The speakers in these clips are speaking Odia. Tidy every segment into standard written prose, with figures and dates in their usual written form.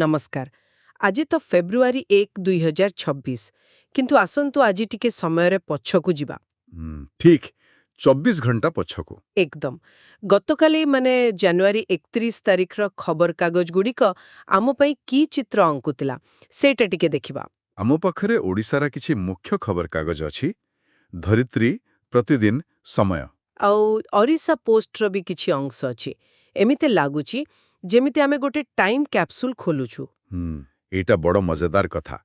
नमस्कार। आज तो फेब्रुआरी 1 2026 किंतु आसंतु आज टिके समय पछकु जिबा ठीक 24 घंटा पछकु एकदम गतकाली माने जनवरी 31 तारिख रो खबर कागज गुड़िक आम पई की चित्र अंकुतिला सेटा टिके देखिबा। आम पाखरे ओडिसारा किछि मुख्य खबर कागज अछि धरित्री प्रतिदिन समय आउ ओरिसा पोस्ट रो भी किछि अंश अछि एमिते लागुची जेमिते आमे गोटे टाइम कैप्सूल खोलुछु। एटा बड़ मजेदार कथा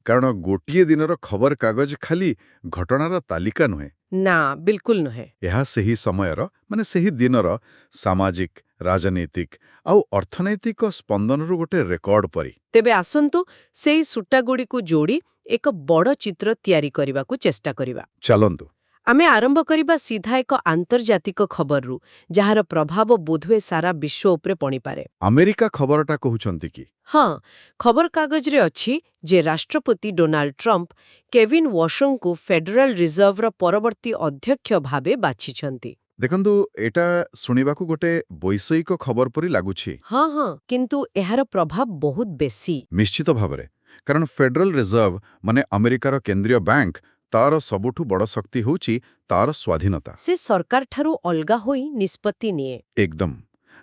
कारण गोटिए दिनर खबर कागज खाली घटनार तालिका नुहे ना बिल्कुल नुहे। यह सही समयर माने सही दिनर सामाजिक राजनीतिक आउ अर्थनैतिक स्पंदनरु गोटे रेकर्ड परी। तेबे आसंतु सेई सुट्टागुड़ी को जोड़ी एक बड़ चित्र तैयारी करबाकू चेष्टा करिबा। चलंतु आमे आरंभ करिबा सीधा एक आंतर्जातिक खबररू जहार प्रभाव बोधवे सारा विश्व उपरे पड़ी पारे। अमेरिका खबरटा कहउछंती कि हाँ खबर कागज रे अछि जे राष्ट्रपति डोनाल्ड ट्रंप केविन वॉशंग को फेडरल रिजर्व रो परवर्ती अध्यक्ष भाबे बाछिछंती। देखंतु एटा सुनिबाकू गोटे वैषयिक खबर परी लागुछि। हाँ किंतु एहार प्रभाव बहुत बेसी। निश्चित भावरे कारण फेडरल रिजर्व माने अमेरिकार केंद्रीय बैंक तार सबुठु बड़ शक्ति होउछि तार स्वाधीनता। से सरकार ठारू अलगा होई निष्पत्ति निये एकदम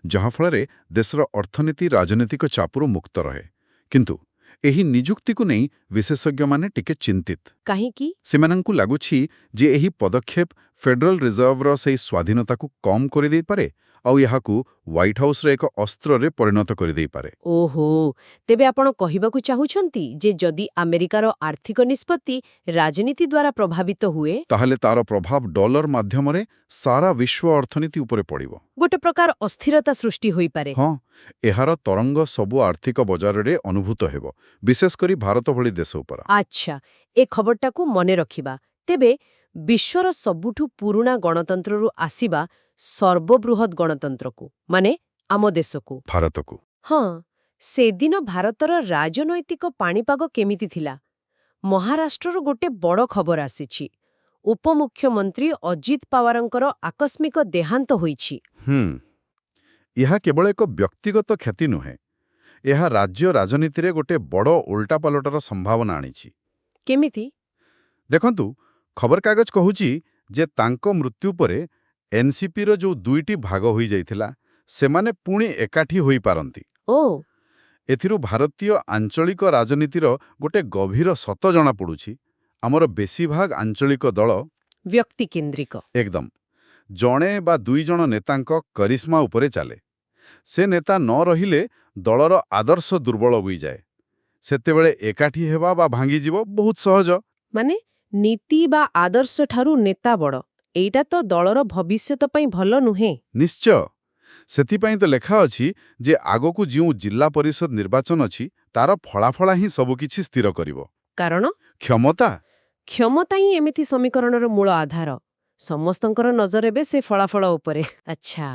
जहाँ फलरे देशर अर्थनीति राजनीतिक चापरू मुक्त रहे किंतु एही निजुक्ति को नहीं विशेषज्ञ माने टिके चिंतित काहे की सेमानंकु लागुछि जे एही पदक्षेप फेडरल रिजर्व रो सही स्वाधीनता को कम करि देई पारे आउ याहाकू व्हाइट हाउस रे एक अस्त्र रे परिणत करि देई पारे। ओहो तेबे आपण कहिबाकू चाहुछंती जे जदि अमेरिकार आर्थिक निष्पत्ति राजनीति द्वारा प्रभावित हुए ताहले तार प्रभाव डॉलर माध्यमरे सारा विश्व अर्थनीति उपरे पड़िबो गोटे प्रकार अस्थिरता सृष्टि होई पारे। हाँ एहार तरंग सबु आर्थिक बजार रे अनुभूत हेबो विशेष करी भारत भली देश उपर। अच्छा ए खबरटा को मने रखिबा। तेबे विश्वर सबुठु पुराना गणतंत्ररू आसीबा सर्वबृहत गणतंत्र को माने आम देश को भारत को हाँ सेदिन भारतर राजनैतिक पाणीपाग केमिति थिला महाराष्ट्रर गोटे बड़ खबर आसीछि उपमुख्यमंत्री अजित पवारंकर आकस्मिक देहांत होईछि। यह केवल एक व्यक्तिगत क्षति नुहे यह राज्य राजनीति रे गोटे बड़ उल्टापालटार संभावना आनिछि। केमिति देखंतु खबर कागज कहूची जे तांको मृत्यु परे एनसीपी रो जो दुईटी भाग होई जाइथिला सेमाने पुणी एकाठी होई पारंती। ओ एथिरु भारतीय आंचलिक राजनीतिर गोटे गभीर सत जଣା पड़ुछि आमर बेसी भाग आंचलिक दल व्यक्ति केंद्रिक एकदम जणे बा दुई जण नेतांक करिश्मा उपरे चाले से नेता न रहिले दलर आदर्श दुर्बल होई जाए सेतेबेले एकाठी हेबा बा भांगी जीव बहुत सहज माने नीति बा आदर्श ठारू नेता बड़ एइटा तो दलर भविष्यत पई भल नुहे। निश्चय सेथिपाई तो लेखा अछि जे आगोकू जिउ जिल्ला परिषद निर्वाचन अछि तार फलाफला ही सब किछि स्थिर करिवो कारण क्षमता क्षमता ही एमिति समीकरणर मूल आधार समस्तंकर नजर एबे से फलाफल उपरे। अच्छा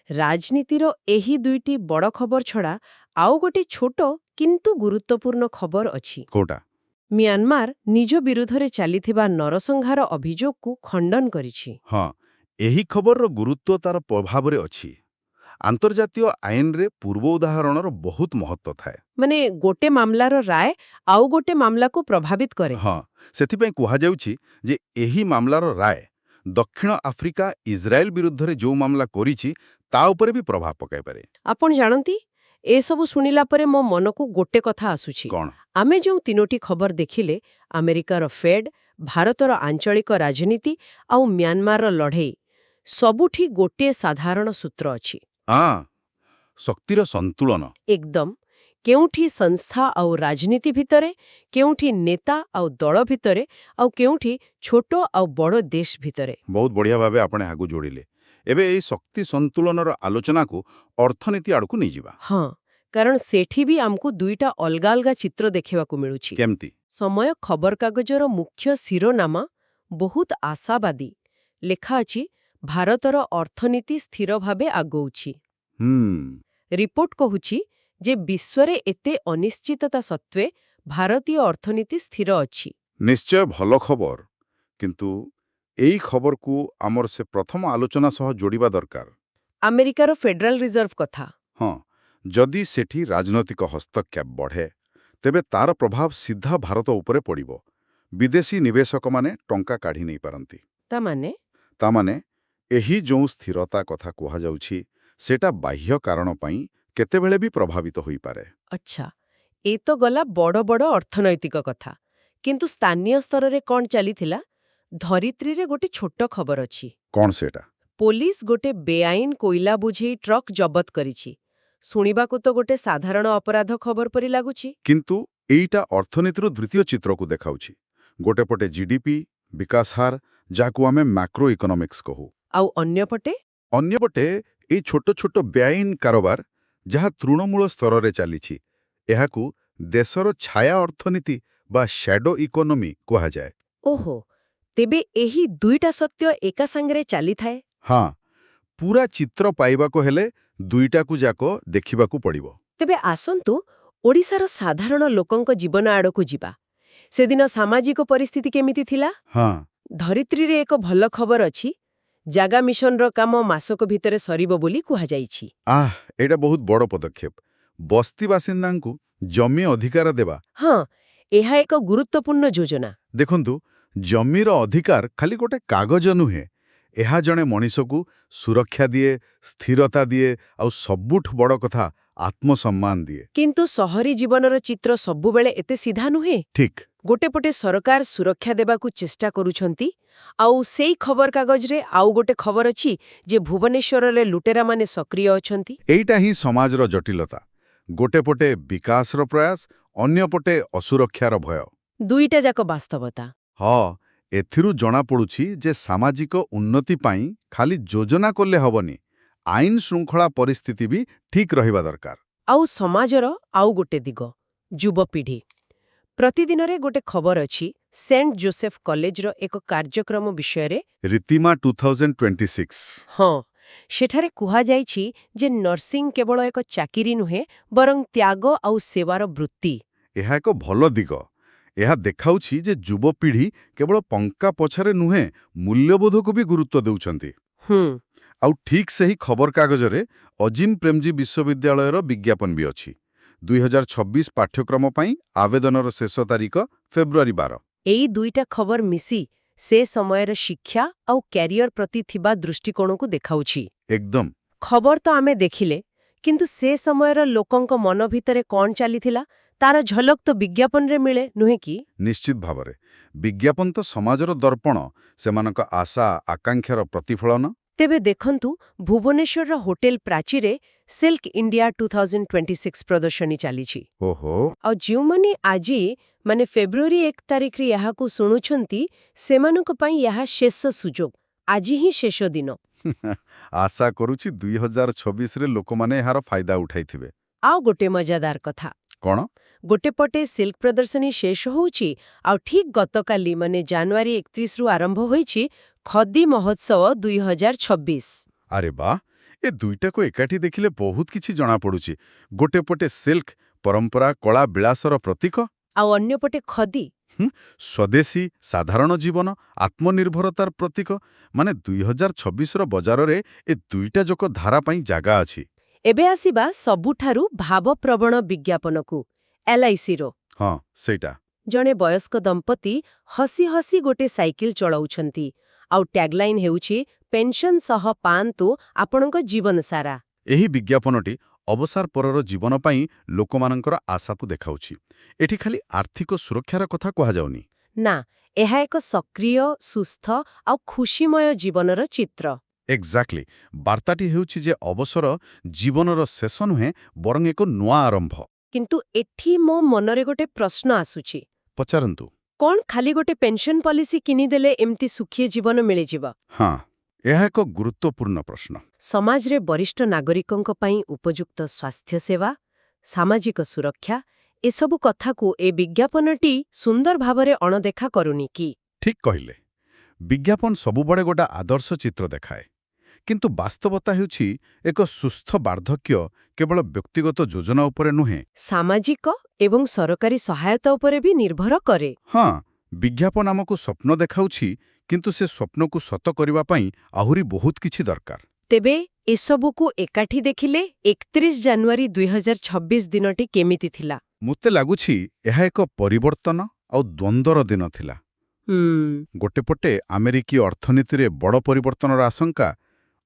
राजनीतिर एही दुईटी बड़ खबर छड़ा आउ गोटे छोट किंतु गुरुत्वपूर्ण खबर अछि। कोटा म्यांमार निज विरुद्धरे चालिथिबा नरसंहार अभियोग को खंडन करिछि। हाँ एही खबर गुरुत्व तार प्रभाव रे अछि आंतर्जातीय आईन रे पूर्व उदाहरणर बहुत महत्व थाए माने गोटे मामलार राय आउ गोटे मामला को प्रभावित करे। हाँ सेथिपाई कुहा जाउछि जे एही मामलार राय दक्षिण आफ्रिका इजराइल विरुद्धरे जो मामला करिछि ता उपरे भी प्रभाव पकाई पारे। आपण जानती ए सब सुनिला परे मो मन को गोटे कथा आसुछि कौन आमे जो तीनोटी खबर देखिले अमेरिकार फेड भारतर आंचलिक राजनीति आउ म्यांमार लड़ाई सबुठी गोटे साधारण सूत्र अछि शक्तिर संतुलन एकदम केउठी संस्था आउ राजनीति भितरे केउठी नेता आउ दल भितरे आउ केउठी छोटो आउ बड़ देश भितरे। बहुत बढ़िया भावे आपने आगु जोड़िले एबे एई शक्ति संतुलनर आलोचना को अर्थनीति आड़कू नहीं जिबा। हाँ कारण सेठी भी आमको दुईटा अलगा अलगा चित्र देखिबा को मिलुछि। केमती समय खबर कागजर मुख्य शिरोनामा बहुत आशावादी लेखा अछि भारतर अर्थनीति स्थिर भावे आगौछि। रिपोर्ट कहूछि जे विश्वरे एते अनिश्चितता सत्वे भारतीय अर्थनीति स्थिर अछि। निश्चय भल खबर किंतु एई खबर को आमर से प्रथम आलोचना सह जोड़िबा दरकार अमेरिकार फेडरल रिजर्व कथा। हाँ ଯଦି ସେଠି ରାଜନୈତିକ ହସ୍ତକ୍ଷେପ ବଢ଼େ ତେବେ ତାର ପ୍ରଭାବ ସିଧା ଭାରତ ଉପରେ ପଡ଼ିବ। ବିଦେଶୀ ନିବେଶକମାନେ ଟଙ୍କା କାଢ଼ି ନେଇପାରନ୍ତି। ତାମାନେ ଏହି ଯେଉଁ ସ୍ଥିରତା କଥା କୁହାଯାଉଛି ସେଟା ବାହ୍ୟ କାରଣ ପାଇଁ କେତେବେଳେ ବି ପ୍ରଭାବିତ ହୋଇପାରେ। ଆଚ୍ଛା, ଏ ତ ଗଲା ବଡ଼ ବଡ଼ ଅର୍ଥନୈତିକ କଥା। କିନ୍ତୁ ସ୍ଥାନୀୟ ସ୍ତରରେ କ'ଣ ଚାଲିଥିଲା? ଧରିତ୍ରୀରେ ଗୋଟେ ଛୋଟ ଖବର ଅଛି। କ'ଣ ସେଟା? ପୋଲିସ ଗୋଟେ ବେଆଇନ କୋଇଲା ବୁଝେଇ ଟ୍ରକ୍ ଜବତ କରିଛି। ଶୁଣିବାକୁ ତ ଗୋଟେ ସାଧାରଣ ଅପରାଧ ଖବର ପରି ଲାଗୁଛି। କିନ୍ତୁ ଏଇଟା ଅର୍ଥନୀତିର ଦ୍ୱିତୀୟ ଚିତ୍ରକୁ ଦେଖାଉଛି। ଗୋଟେ ପଟେ ଜିଡିପି, ବିକାଶ ହାର, ଯାହାକୁ ଆମେ ମ୍ୟାକ୍ରୋ ଇକୋନୋମିକ୍ସ କହୁ। ଆଉ ଅନ୍ୟପଟେ? ଅନ୍ୟପଟେ ଏଇ ଛୋଟ ଛୋଟ ବେଆଇନ କାରବାର, ଯାହା ତୃଣମୂଳ ସ୍ତରରେ ଚାଲିଛି। ଏହାକୁ ଦେଶର ଛାୟା ଅର୍ଥନୀତି ବା ଶ୍ୟାଡୋ ଇକୋନୋମି କୁହାଯାଏ। ଓହୋ, ତେବେ ଏହି ଦୁଇଟା ସତ୍ୟ ଏକା ସାଙ୍ଗରେ ଚାଲିଥାଏ? ହଁ, ପୁରା ଚିତ୍ର ପାଇବାକୁ ହେଲେ ଦୁଇଟାକୁ ଯାକ ଦେଖିବାକୁ ପଡ଼ିବ। ତେବେ ଆସନ୍ତୁ ଓଡ଼ିଶାର ସାଧାରଣ ଲୋକଙ୍କ ଜୀବନ ଆଡ଼କୁ ଯିବା। ସେଦିନ ସାମାଜିକ ପରିସ୍ଥିତି କେମିତି ଥିଲା? ହଁ, ଧରିତ୍ରୀରେ ଏକ ଭଲ ଖବର ଅଛି। ଜାଗା ମିଶନର କାମ ମାସକ ଭିତରେ ସରିବ ବୋଲି କୁହାଯାଇଛି। ଏଇଟା ବହୁତ ବଡ଼ ପଦକ୍ଷେପ। ବସ୍ତି ବାସିନ୍ଦାଙ୍କୁ ଜମି ଅଧିକାର ଦେବା। ହଁ, ଏହା ଏକ ଗୁରୁତ୍ୱପୂର୍ଣ୍ଣ ଯୋଜନା। ଦେଖନ୍ତୁ, ଜମିର ଅଧିକାର ଖାଲି ଗୋଟେ କାଗଜ ନୁହେଁ। ଏହା ଜଣେ ମଣିଷକୁ ସୁରକ୍ଷା ଦିଏ, ସ୍ଥିରତା ଦିଏ, ଆଉ ସବୁଠୁ ବଡ଼ କଥା, ଆତ୍ମସମ୍ମାନ ଦିଏ। କିନ୍ତୁ ସହରୀ ଜୀବନର ଚିତ୍ର ସବୁବେଳେ ଏତେ ସିଧା ନୁହେଁ। ଠିକ୍। ଗୋଟେ ପଟେ ସରକାର ସୁରକ୍ଷା ଦେବାକୁ ଚେଷ୍ଟା କରୁଛନ୍ତି, ଆଉ ସେଇ ଖବରକାଗଜରେ ଆଉ ଗୋଟେ ଖବର ଅଛି ଯେ ଭୁବନେଶ୍ୱରରେ ଲୁଟେରାମାନେ ସକ୍ରିୟ ଅଛନ୍ତି। ଏଇଟା ହିଁ ସମାଜର ଜଟିଳତା। ଗୋଟେ ପଟେ ବିକାଶର ପ୍ରୟାସ, ଅନ୍ୟପଟେ ଅସୁରକ୍ଷାର ଭୟ। ଦୁଇଟା ଯାକ ବାସ୍ତବତା। ହଁ, ଏଥିରୁ ଜଣାପଡ଼ୁଛି ଯେ ସାମାଜିକ ଉନ୍ନତି ପାଇଁ ଖାଲି ଯୋଜନା କଲେ ହବନି, ଆଇନ ଶୃଙ୍ଖଳା ପରିସ୍ଥିତି ବି ଠିକ୍ ରହିବା ଦରକାର। ଆଉ ସମାଜର ଆଉ ଗୋଟେ ଦିଗ, ଯୁବପିଢ଼ି। ପ୍ରତିଦିନରେ ଗୋଟେ ଖବର ଅଛି ସେଣ୍ଟ ଜୋସେଫ କଲେଜର ଏକ କାର୍ଯ୍ୟକ୍ରମ ବିଷୟରେ। ରୀତିମା 2026। ହଁ, ସେଠାରେ କୁହାଯାଇଛି ଯେ ନର୍ସିଂ କେବଳ ଏକ ଚାକିରି ନୁହେଁ, ବରଂ ତ୍ୟାଗ ଆଉ ସେବାର ବୃତ୍ତି। ଏହା ଏକ ଭଲ ଦିଗ। ଏହା ଦେଖାଉଛି ଯେ ଯୁବପିଢ଼ି କେବଳ ପଙ୍କା ପଛରେ ନୁହେଁ, ମୂଲ୍ୟବୋଧକୁ ବି ଗୁରୁତ୍ୱ ଦେଉଛନ୍ତି। ଆଉ ଠିକ୍ ସେହି ଖବରକାଗଜରେ ଅଜିମ ପ୍ରେମଜୀ ବିଶ୍ୱବିଦ୍ୟାଳୟର ବିଜ୍ଞାପନ ବି ଅଛି। 2026 ପାଠ୍ୟକ୍ରମ ପାଇଁ ଆବେଦନର ଶେଷ ତାରିଖ ଫେବୃଆରୀ 12। ଏଇ ଦୁଇଟା ଖବର ମିଶି ସେ ସମୟର ଶିକ୍ଷା ଆଉ କ୍ୟାରିୟର ପ୍ରତି ଥିବା ଦୃଷ୍ଟିକୋଣକୁ ଦେଖାଉଛି। ଏକଦମ। ଖବର ତ ଆମେ ଦେଖିଲେ, କିନ୍ତୁ ସେ ସମୟର ଲୋକଙ୍କ ମନ ଭିତରେ କ'ଣ ଚାଲିଥିଲା ତାର ଝଲକ ତ ବିଜ୍ଞାପନରେ ମିଳେ, ନୁହେଁ କି? ନିଶ୍ଚିତ ଭାବରେ। ବିଜ୍ଞାପନ ତ ସମାଜର ଦର୍ପଣ, ସେମାନଙ୍କ ଆଶା ଆକାଂକ୍ଷାର ପ୍ରତିଫଳନ। ତେବେ ଦେଖନ୍ତୁ, ଭୁବନେଶ୍ୱରର ହୋଟେଲ ପ୍ରାଚୀରେ ସିଲ୍କ ଇଣ୍ଡିଆ 2026 ପ୍ରଦର୍ଶନୀ ଚାଲିଛି। ଓହୋ। ଆଉ ଯେଉଁମାନେ ଆଜି ଫେବୃଆରୀ 1 ତାରିଖରେ ଏହାକୁ ଶୁଣୁଛନ୍ତି, ସେମାନଙ୍କ ପାଇଁ ଏହା ଶେଷ ସୁଯୋଗ। ଆଜି ହିଁ ଶେଷ ଦିନ। ଆଶା କରୁଛି 2026ରେ ଲୋକମାନେ ଏହାର ଫାଇଦା ଉଠାଇଥିବେ। ଆଉ ଗୋଟେ ମଜାଦାର କଥା। କ'ଣ? ଗୋଟେ ପଟେ ସିଲ୍କ ପ୍ରଦର୍ଶନୀ ଶେଷ ହେଉଛି, ଆଉ ଠିକ୍ ଗତକାଲି ଜାନୁଆରୀ 31ରୁ ଆରମ୍ଭ ହୋଇଛି ଖଦି ମହୋତ୍ସବ 2026। ଆରେ ବାଃ, ଏ ଦୁଇଟାକୁ ଏକାଠି ଦେଖିଲେ ବହୁତ କିଛି ଜଣାପଡ଼ୁଛି। ଗୋଟେ ପଟେ ସିଲ୍କ, ପରମ୍ପରା, କଳା, ବିଳାସର ପ୍ରତୀକ। ଆଉ ଅନ୍ୟପଟେ ଖଦି, ସ୍ୱଦେଶୀ, ସାଧାରଣ ଜୀବନ, ଆତ୍ମନିର୍ଭରତାର ପ୍ରତୀକ। 2026ର ବଜାରରେ ଏ ଦୁଇଟା ଯାକ ଧାରା ପାଇଁ ଜାଗା ଅଛି। ଏବେ ଆସିବା ସବୁଠାରୁ ଭାବପ୍ରବଣ ବିଜ୍ଞାପନକୁ, LICର। ହଁ, ସେଇଟା। ଜଣେ ବୟସ୍କ ଦମ୍ପତି ହସି ହସି ଗୋଟେ ସାଇକେଲ ଚଳାଉଛନ୍ତି, ଆଉ ଟ୍ୟାଗଲାଇନ୍ ହେଉଛି ପେନ୍ସନ୍ ସହ ପାଆନ୍ତୁ ଆପଣଙ୍କ ଜୀବନ ସାରା। ଏହି ବିଜ୍ଞାପନଟି ଅବସର ପରର ଜୀବନ ପାଇଁ ଲୋକମାନଙ୍କର ଆଶାକୁ ଦେଖାଉଛି। ଏଠି ଖାଲି ଆର୍ଥିକ ସୁରକ୍ଷାର କଥା କୁହାଯାଉନି। ନା, ଏହା ଏକ ସକ୍ରିୟ, ସୁସ୍ଥ ଆଉ ଖୁସିମୟ ଜୀବନର ଚିତ୍ର। ଏକ୍ଜାକ୍ଟଲି। ବାର୍ତ୍ତାଟି ହେଉଛି ଯେ ଅବସର ଜୀବନର ଶେଷ ନୁହେଁ, ବରଂ ଏକ ନୂଆ ଆରମ୍ଭ। କିନ୍ତୁ ଏଠି ମୋ ମନରେ ଗୋଟେ ପ୍ରଶ୍ନ ଆସୁଛି। ପଚାରନ୍ତୁ। କ'ଣ ଖାଲି ଗୋଟେ ପେନ୍ସନ୍ ପଲିସି କିଣିଦେଲେ ଏମିତି ସୁଖୀ ଜୀବନ ମିଳିଯିବ? ହଁ, ଏହା ଏକ ଗୁରୁତ୍ୱପୂର୍ଣ୍ଣ ପ୍ରଶ୍ନ। ସମାଜରେ ବରିଷ୍ଠ ନାଗରିକଙ୍କ ପାଇଁ ଉପଯୁକ୍ତ ସ୍ୱାସ୍ଥ୍ୟସେବା, ସାମାଜିକ ସୁରକ୍ଷା, ଏସବୁ କଥାକୁ ଏ ବିଜ୍ଞାପନଟି ସୁନ୍ଦର ଭାବରେ ଅଣଦେଖା କରୁନି କି? ଠିକ୍ କହିଲେ। ବିଜ୍ଞାପନ ସବୁବେଳେ ଗୋଟେ ଆଦର୍ଶ ଚିତ୍ର ଦେଖାଏ। କିନ୍ତୁ ବାସ୍ତବତା ହେଉଛି ଏକ ସୁସ୍ଥ ବାର୍ଦ୍ଧକ୍ୟ କେବଳ ବ୍ୟକ୍ତିଗତ ଯୋଜନା ଉପରେ ନୁହେଁ, ସାମାଜିକ ଏବଂ ସରକାରୀ ସହାୟତା ଉପରେ ବି ନିର୍ଭର କରେ। ହଁ, ବିଜ୍ଞାପନ ଆମକୁ ସ୍ୱପ୍ନ ଦେଖାଉଛି, କିନ୍ତୁ ସେ ସ୍ୱପ୍ନକୁ ସତ କରିବା ପାଇଁ ଆହୁରି ବହୁତ କିଛି ଦରକାର। ତେବେ ଏସବୁକୁ ଏକାଠି ଦେଖିଲେ 31 ଜାନୁଆରୀ 2026 ଦିନଟି କେମିତି ଥିଲା? ମୋତେ ଲାଗୁଛି ଏହା ଏକ ପରିବର୍ତ୍ତନ ଆଉ ଦ୍ୱନ୍ଦ୍ୱର ଦିନ ଥିଲା। ଗୋଟେପଟେ ଆମେରିକୀ ଅର୍ଥନୀତିରେ ବଡ଼ ପରିବର୍ତ୍ତନର ଆଶଙ୍କା,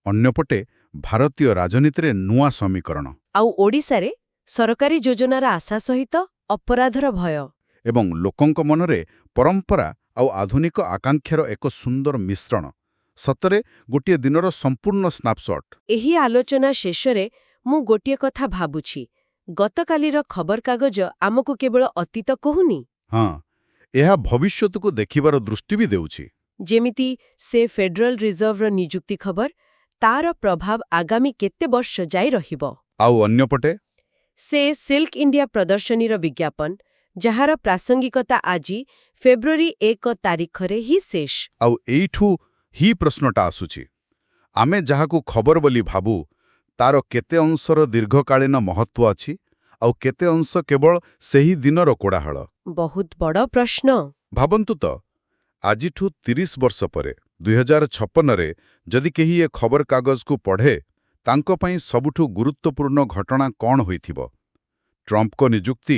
ଅନ୍ୟପଟେ ଭାରତୀୟ ରାଜନୀତିରେ ନୂଆ ସମୀକରଣ ଆଉ ଓଡ଼ିଶାରେ ସରକାରୀ ଯୋଜନାର ଆଶା ସହିତ ଅପରାଧର ଭୟ। ଏବଂ ଲୋକଙ୍କ ମନରେ ପରମ୍ପରା ଆଉ ଆଧୁନିକ ଆକାଂକ୍ଷାର ଏକ ସୁନ୍ଦର ମିଶ୍ରଣ। ସତରେ ଗୋଟିଏ ଦିନର ସମ୍ପୂର୍ଣ୍ଣ ସ୍ନାପଶଟ୍। ଏହି ଆଲୋଚନା ଶେଷରେ ମୁଁ ଗୋଟିଏ କଥା ଭାବୁଛି, ଗତକାଲିର ଖବରକାଗଜ ଆମକୁ କେବଳ ଅତୀତ କହୁନି। ହଁ, ଏହା ଭବିଷ୍ୟତକୁ ଦେଖିବାର ଦୃଷ୍ଟି ବି ଦେଉଛି। ଯେମିତି ସେ ଫେଡରାଲ ରିଜର୍ଭର ନିଯୁକ୍ତି ଖବର, ତାର ପ୍ରଭାବ ଆଗାମୀ କେତେ ବର୍ଷ ଯାଇ ରହିବ। ଆଉ ଅନ୍ୟପଟେ ସେ ସିଲ୍କ ଇଣ୍ଡିଆ ପ୍ରଦର୍ଶନୀର ବିଜ୍ଞାପନ, ଯାହାର ପ୍ରାସଙ୍ଗିକତା ଆଜି ଫେବୃଆରୀ 1 ତାରିଖରେ ହିଁ ଶେଷ। ଆଉ ଏଇଠୁ ହିଁ ପ୍ରଶ୍ନଟା ଆସୁଛି, ଆମେ ଯାହାକୁ ଖବର ବୋଲି ଭାବୁ, ତାର କେତେ ଅଂଶର ଦୀର୍ଘକାଳୀନ ମହତ୍ତ୍ୱ ଅଛି ଆଉ କେତେ ଅଂଶ କେବଳ ସେହି ଦିନର କୋଳାହଳ? ବହୁତ ବଡ଼ ପ୍ରଶ୍ନ। ଭାବନ୍ତୁ ତ, ଆଜିଠୁ 30 ବର୍ଷ ପରେ 2056ରେ ଯଦି କେହି ଏ ଖବରକାଗଜକୁ ପଢ଼େ, ତାଙ୍କ ପାଇଁ ସବୁଠୁ ଗୁରୁତ୍ୱପୂର୍ଣ୍ଣ ଘଟଣା କ'ଣ ହୋଇଥିବ? ଟ୍ରମ୍ପଙ୍କ ନିଯୁକ୍ତି,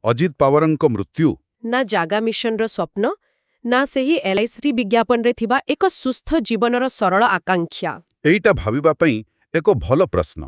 ଅଜିତ ପାୱାରଙ୍କ ମୃତ୍ୟୁ, ନା ଜାଗା ମିଶନର ସ୍ୱପ୍ନ, ନା ସେହି LIC ବିଜ୍ଞାପନରେ ଥିବା ଏକ ସୁସ୍ଥ ଜୀବନର ସରଳ ଆକାଂକ୍ଷା? ଏଇଟା ଭାବିବା ପାଇଁ ଏକ ଭଲ ପ୍ରଶ୍ନ।